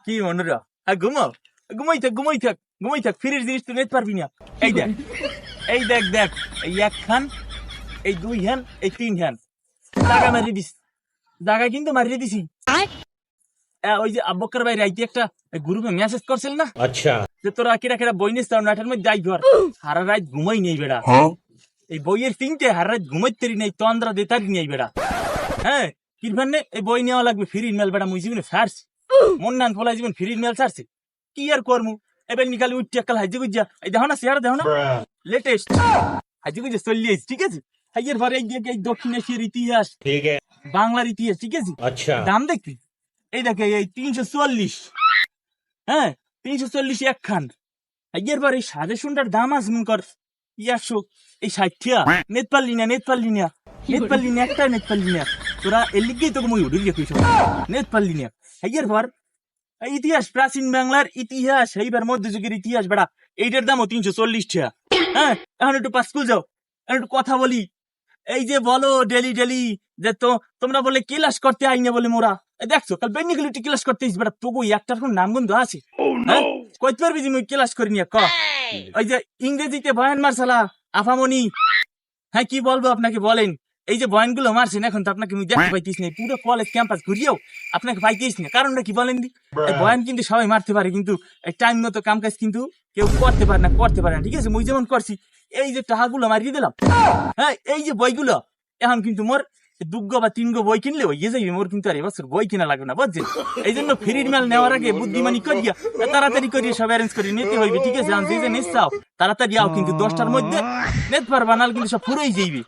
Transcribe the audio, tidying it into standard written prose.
কি মনুরা ঘুমাও, ঘুমাই থাক ফ্রির জিনিস তুই নিতে পারবি না। এই দেখ দেখ এই এক খান, এই দুই হ্যান, এই তিন হ্যান জায়গা মারিয়ে দিস, জায়গা কিন্তু মারিয়ে দিছি। ওই যে আব্বকার ভাই রাইতে একটা গ্রুপে মেসেজ করছিল না, আচ্ছা, যে তোরা কেরা বই নিস নাটার মধ্যে যাই ঘর, সারা রাত ঘুমাই নেই বেড়া। এই বইয়ের তিনটে হারা রাত ঘুমাইতে নেই, তন্দ্রা দেতারি নেই বেড়া। হ্যাঁ কিরভান এই বই নেওয়া লাগবে ফ্রির মেল বেড়া, মুই জীবনে ছাড়ছি মন নান ফলাই জীবন ফ্রির মেল ছাড়ছি, কি আর করমু। এবার নিকালে উঠতে একাল হাজি গুজা, এই দেখো না চেহারা দেখো না, লেটেস্ট হাজি গুজা চলিয়ে ঠিক আছে। হাইয়ের পরে এই দক্ষিণ এশিয়ার ইতিহাস, ঠিক আছে, বাংলার ইতিহাস, ঠিক আছে। আচ্ছা, দাম দেখবি, এই দেখে এই 340, হ্যাঁ 340 এক খান। হাইয়ের পরে এই সাজেশনটার দাম আছে মন কর 100, এই 60 নেট পারলি না একটা নেট পারলি না, তোরা এর লিগেই তোকে মই উঠে গিয়ে নেট পারলি না। হাইয়ের পর ইতিহাস, প্রাচীন বাংলার ইতিহাস, এইবার মধ্যযুগের ইতিহাস বেড়া, এইটার দামও 340 টাকা। হ্যাঁ এখন একটু পাস্কুল যাও, একটু কথা বলি। এই যে বলো ডেলি যে তোমরা বলে ক্লাস করতে আইনে বলে মোরা, দেখছো কাল বেনিগুলো ক্লাস করতে বেড়া, তোকে একটার কোন নামগন্ধ আছে? হ্যাঁ কইতে পারবি যে মুই ক্লাস করি নি? ওই যে ইংরেজিতে বয়ান মারছালা আফামনি, হ্যাঁ কি বলবো আপনাকে বলেন, এই যে বয়ানগুলো মারছেন এখন তো আপনাকে দেখতে পাইতিস না, পুরো কলেজ ক্যাম্পাস ঘুরিয়েও আপনাকে পাইতিস না। কারণটা কি বলেন দি? বয়ান কিন্তু সবাই মারতে পারে, কিন্তু টাইম মতো কাম কাজ কিন্তু কেউ করতে পারে না, ঠিক আছে। মুই যেমন করছি, এই যে টাকাগুলো মারিয়ে দিলাম, হ্যাঁ এই যে বইগুলো, এখন কিন্তু মোর 2 বা 3 বই কিনলে হয়ে যাইবে, মোর কিন্তু আর এবছর বই কিনা লাগবে না, বুঝছেন। এই জন্য ফ্রির মেল নেওয়ার আগে বুদ্ধিমানি করিয়া তাড়াতাড়ি করিয়ে সব অ্যারেঞ্জ করে নিতে হইবে, ঠিক আছে। যে নিচ্ছাও তাড়াতাড়ি আও, কিন্তু 10টার মধ্যে নিতে পারবা, নাহলে কিন্তু সব ফুরোই যাইবে।